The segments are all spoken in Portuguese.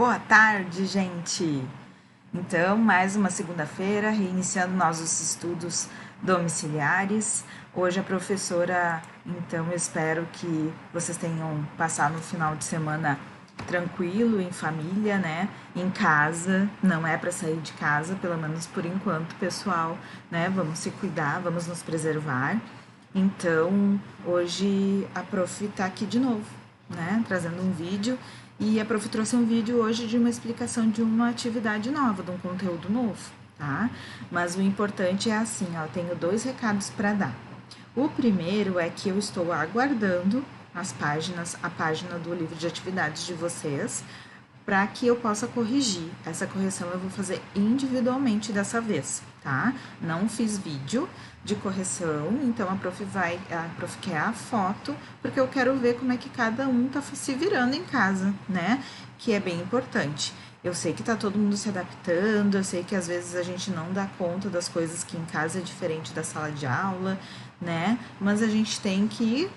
Boa tarde, gente! Então, mais uma segunda-feira, reiniciando nossos estudos domiciliares. Hoje a professora, então, eu espero que vocês tenham passado no final de semana tranquilo, em família, né? Em casa, não é para sair de casa, pelo menos por enquanto, pessoal, né? Vamos se cuidar, vamos nos preservar. Então, hoje a prof tá aqui de novo, né? Trazendo um vídeo. E a prof trouxe um vídeo hoje de uma explicação de uma atividade nova, de um conteúdo novo, tá? Mas o importante é assim, ó, eu tenho 2 recados para dar. O primeiro é que eu estou aguardando a página do livro de atividades de vocês, para que eu possa corrigir. Essa correção eu vou fazer individualmente dessa vez, tá? Não fiz vídeo de correção, então a prof quer a foto, porque eu quero ver como é que cada um tá se virando em casa, né? Que é bem importante. Eu sei que tá todo mundo se adaptando, eu sei que às vezes a gente não dá conta das coisas que em casa é diferente da sala de aula, né? Mas a gente tem que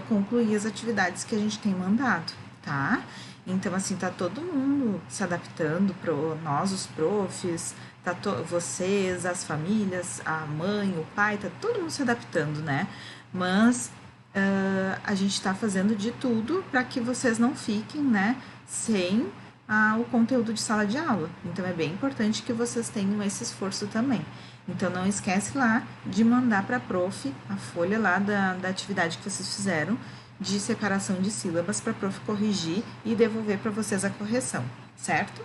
concluir as atividades que a gente tem mandado, tá? Então, assim, tá todo mundo se adaptando, nós, os profs, vocês, as famílias, a mãe, o pai, tá todo mundo se adaptando, né? Mas a gente tá fazendo de tudo para que vocês não fiquem, né, sem o conteúdo de sala de aula. Então, é bem importante que vocês tenham esse esforço também. Então, não esquece lá de mandar para a prof a folha lá da atividade que vocês fizeram, de separação de sílabas para a prof corrigir e devolver para vocês a correção, certo?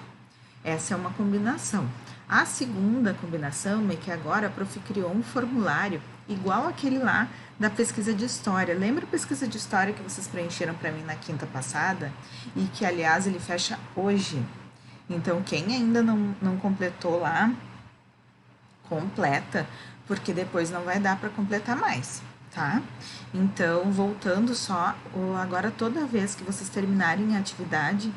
Essa é uma combinação. A segunda combinação é que agora a prof criou um formulário igual aquele lá da pesquisa de história. Lembra a pesquisa de história que vocês preencheram para mim na quinta passada? E que, aliás, ele fecha hoje. Então, quem ainda não completou lá, completa, porque depois não vai dar para completar mais, tá? Então, voltando só, agora toda vez que vocês terminarem a atividade,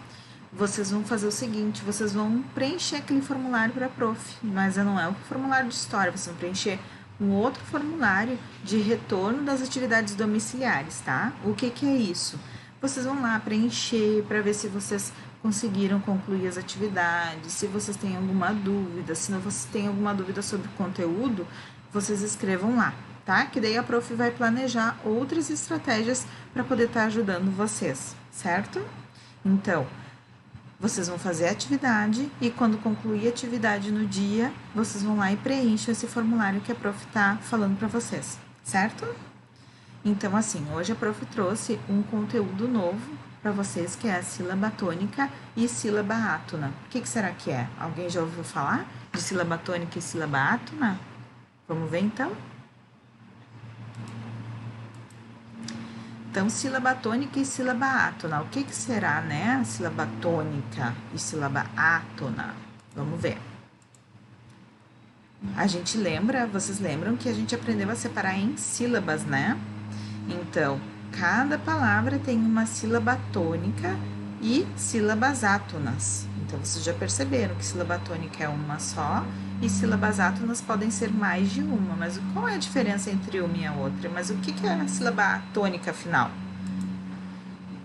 vocês vão fazer o seguinte, vocês vão preencher aquele formulário para a prof, mas não é o formulário de história, vocês vão preencher um outro formulário de retorno das atividades domiciliares, tá? O que é isso? Vocês vão lá preencher para ver se vocês conseguiram concluir as atividades, se vocês têm alguma dúvida, se não vocês têm alguma dúvida sobre o conteúdo, vocês escrevam lá, tá? Que daí a prof vai planejar outras estratégias para poder estar ajudando vocês, certo? Então, vocês vão fazer a atividade e quando concluir a atividade no dia, vocês vão lá e preenchem esse formulário que a prof tá falando para vocês, certo? Então, assim, hoje a prof trouxe um conteúdo novo para vocês, que é a sílaba tônica e sílaba átona. O que será que é? Alguém já ouviu falar de sílaba tônica e sílaba átona? Vamos ver, então? Então, sílaba tônica e sílaba átona. O que será, né? Sílaba tônica e sílaba átona. Vamos ver. A gente lembra, vocês lembram que a gente aprendeu a separar em sílabas, né? Então, cada palavra tem uma sílaba tônica e sílabas átonas. Então, vocês já perceberam que sílaba tônica é uma só e sílabas átonas podem ser mais de uma. Mas qual é a diferença entre uma e a outra? Mas o que é a sílaba tônica afinal?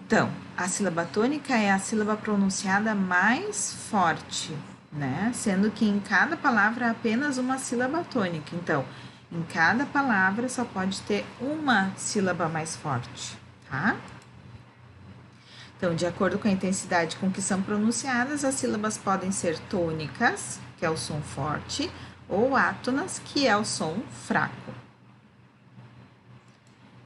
Então, a sílaba tônica é a sílaba pronunciada mais forte, né? Sendo que em cada palavra há apenas uma sílaba tônica. Então, em cada palavra só pode ter uma sílaba mais forte, tá? Então, de acordo com a intensidade com que são pronunciadas, as sílabas podem ser tônicas, que é o som forte, ou átonas, que é o som fraco.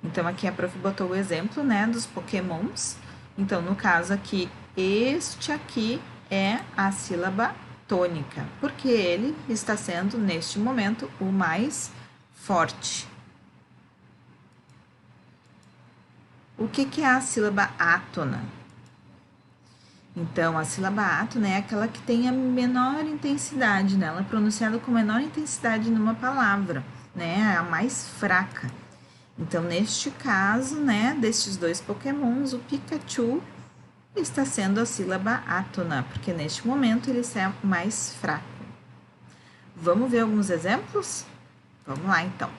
Então, aqui a prof botou o exemplo, né, dos pokémons. Então, no caso aqui, este aqui é a sílaba tônica, porque ele está sendo, neste momento, o mais forte. O que é a sílaba átona? Então, a sílaba átona é aquela que tem a menor intensidade, né? Ela é pronunciada com menor intensidade numa palavra, né? A mais fraca. Então, neste caso, né, destes 2 pokémons, o Pikachu está sendo a sílaba átona, porque neste momento ele é mais fraco. Vamos ver alguns exemplos? Vamos lá, então.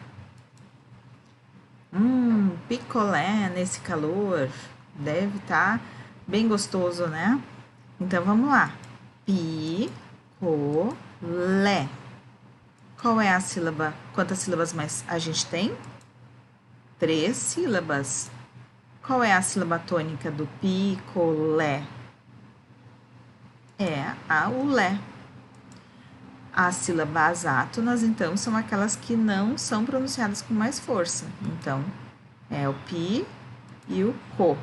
Picolé nesse calor, deve estar bem gostoso, né? Então, vamos lá. Picolé. Qual é a sílaba? Quantas sílabas mais a gente tem? 3 sílabas. Qual é a sílaba tônica do picolé? É a ulé. As sílabas átonas, então, são aquelas que não são pronunciadas com mais força. Então, é o pi e o co.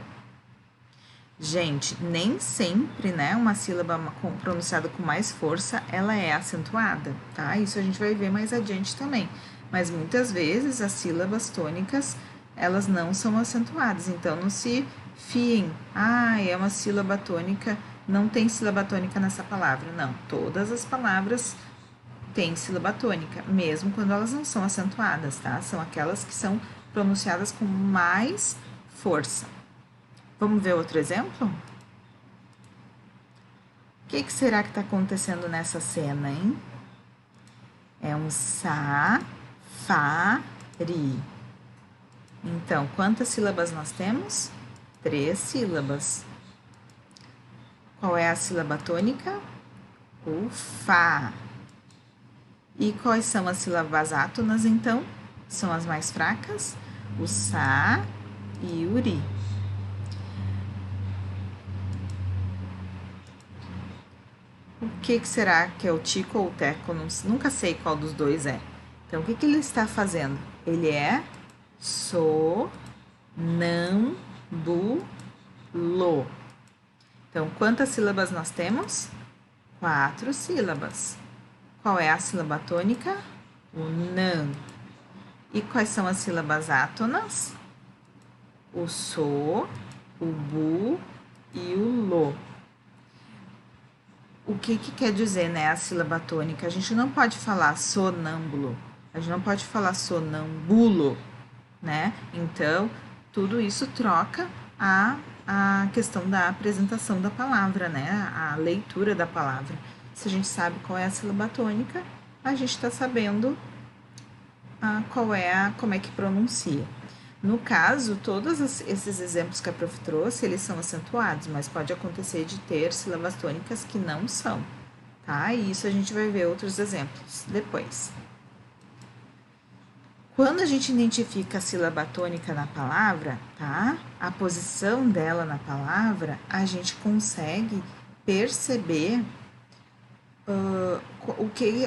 Gente, nem sempre, né, uma sílaba pronunciada com mais força, ela é acentuada, tá? Isso a gente vai ver mais adiante também. Mas muitas vezes as sílabas tônicas, elas não são acentuadas. Então, não se fiem. Ah, é uma sílaba tônica, não tem sílaba tônica nessa palavra. Não, todas as palavras têm sílaba tônica, mesmo quando elas não são acentuadas, tá? São aquelas que são pronunciadas com mais força. Vamos ver outro exemplo? O que será que está acontecendo nessa cena, hein? É um safari. Então, quantas sílabas nós temos? 3 sílabas. Qual é a sílaba tônica? O fá. E quais são as sílabas átonas, então? São as mais fracas? O sa e o ri. O que será que é o tico ou o teco? Nunca sei qual dos dois é. Então, o que ele está fazendo? Ele é sonâmbulo. Então, quantas sílabas nós temos? 4 sílabas. Qual é a sílaba tônica? O nã. E quais são as sílabas átonas? O so, o bu e o lo. O que quer dizer, né, a sílaba tônica? A gente não pode falar sonâmbulo, a gente não pode falar sonambulo, né? Então, tudo isso troca a questão da apresentação da palavra, né? A leitura da palavra. Se a gente sabe qual é a sílaba tônica, a gente está sabendo como é que pronuncia. No caso, todos esses exemplos que a prof trouxe, eles são acentuados, mas pode acontecer de ter sílabas tônicas que não são, tá? E isso a gente vai ver outros exemplos depois. Quando a gente identifica a sílaba tônica na palavra, tá? A posição dela na palavra, a gente consegue perceber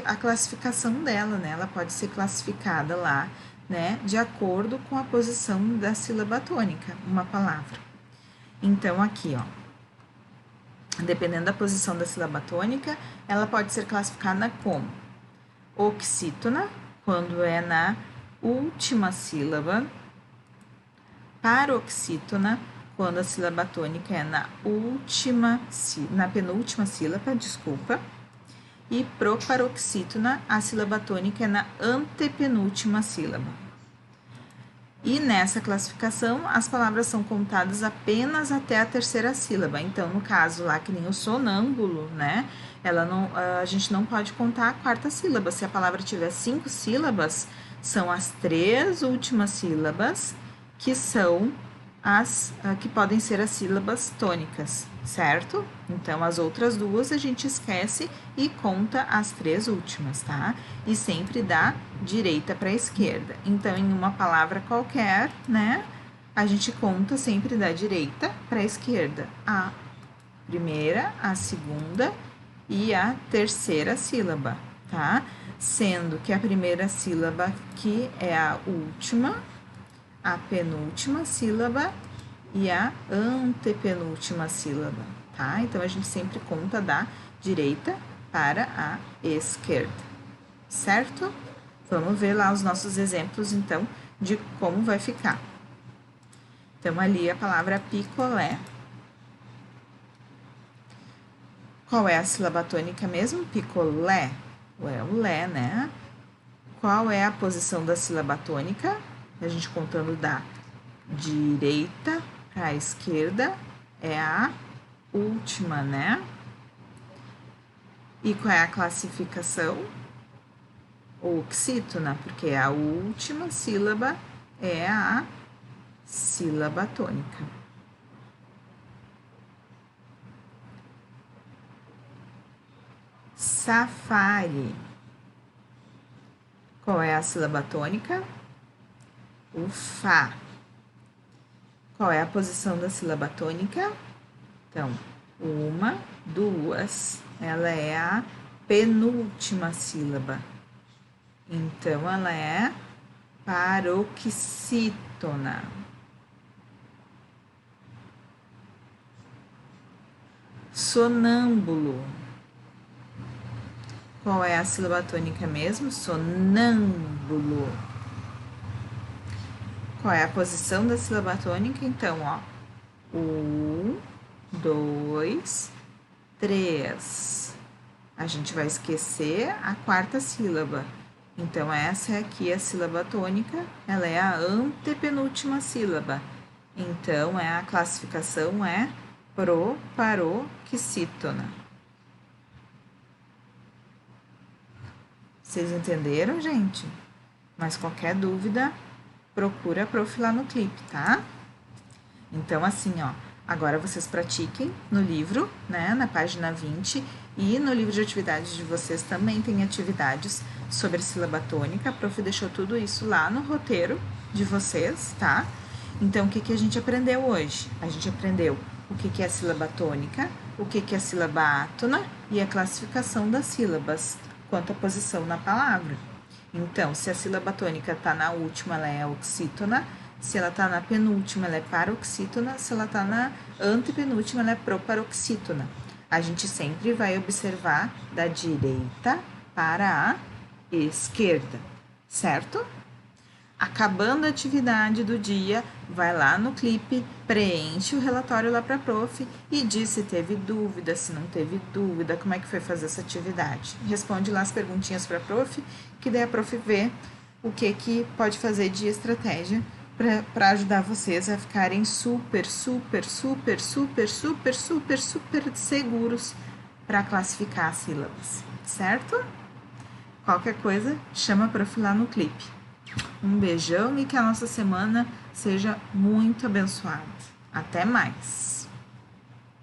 a classificação dela, né? Ela pode ser classificada lá, né, de acordo com a posição da sílaba tônica, uma palavra. Então, aqui, ó, dependendo da posição da sílaba tônica, ela pode ser classificada como oxítona, quando é na última sílaba, paroxítona, quando a sílaba tônica é na penúltima sílaba, desculpa, e proparoxítona, a sílaba tônica é na antepenúltima sílaba. E nessa classificação, as palavras são contadas apenas até a terceira sílaba. Então, no caso lá, que nem o sonâmbulo, né? A gente não pode contar a quarta sílaba. Se a palavra tiver 5 sílabas, são as 3 últimas sílabas que são as que podem ser as sílabas tônicas, certo? Então, as outras duas a gente esquece e conta as 3 últimas, tá? E sempre da direita para a esquerda. Então, em uma palavra qualquer, né? A gente conta sempre da direita para a esquerda. A primeira, a segunda e a terceira sílaba, tá? Sendo que a primeira sílaba que é a última, a penúltima sílaba e a antepenúltima sílaba, tá? Então, a gente sempre conta da direita para a esquerda, certo? Vamos ver lá os nossos exemplos, então, de como vai ficar. Então, ali a palavra picolé. Qual é a sílaba tônica mesmo? Picolé. É o lé, né? Qual é a posição da sílaba tônica? A gente contando da direita para a esquerda é a última, né? E qual é a classificação? Oxítona, porque a última sílaba é a sílaba tônica. safari. Qual é a sílaba tônica? O Fá. Qual é a posição da sílaba tônica? Então, 1, 2, ela é a penúltima sílaba. Então, ela é paroxítona. Sonâmbulo. Qual é a sílaba tônica mesmo? Sonâmbulo. Qual é a posição da sílaba tônica? Então, ó, 1, 2, 3. A gente vai esquecer a quarta sílaba. Então, essa aqui é a sílaba tônica, ela é a antepenúltima sílaba. Então, a classificação é proparoxítona. Vocês entenderam, gente? Mas qualquer dúvida, procura a prof lá no clipe, tá? Então, assim, ó, agora vocês pratiquem no livro, né, na página 20, e no livro de atividades de vocês também tem atividades sobre sílaba tônica. A prof deixou tudo isso lá no roteiro de vocês, tá? Então, o que a gente aprendeu hoje? A gente aprendeu o que é a sílaba tônica, o que é a sílaba átona e a classificação das sílabas quanto à posição na palavra. Então, se a sílaba tônica está na última, ela é oxítona. Se ela está na penúltima, ela é paroxítona. Se ela está na antepenúltima, ela é proparoxítona. A gente sempre vai observar da direita para a esquerda, certo? Acabando a atividade do dia, vai lá no clipe, preenche o relatório lá para a prof e diz se teve dúvida, se não teve dúvida, como é que foi fazer essa atividade. Responde lá as perguntinhas para a prof, que daí a prof vê o que pode fazer de estratégia para ajudar vocês a ficarem super seguros para classificar as sílabas, certo? Qualquer coisa, chama a prof lá no clipe. Um beijão e que a nossa semana seja muito abençoada. Até mais!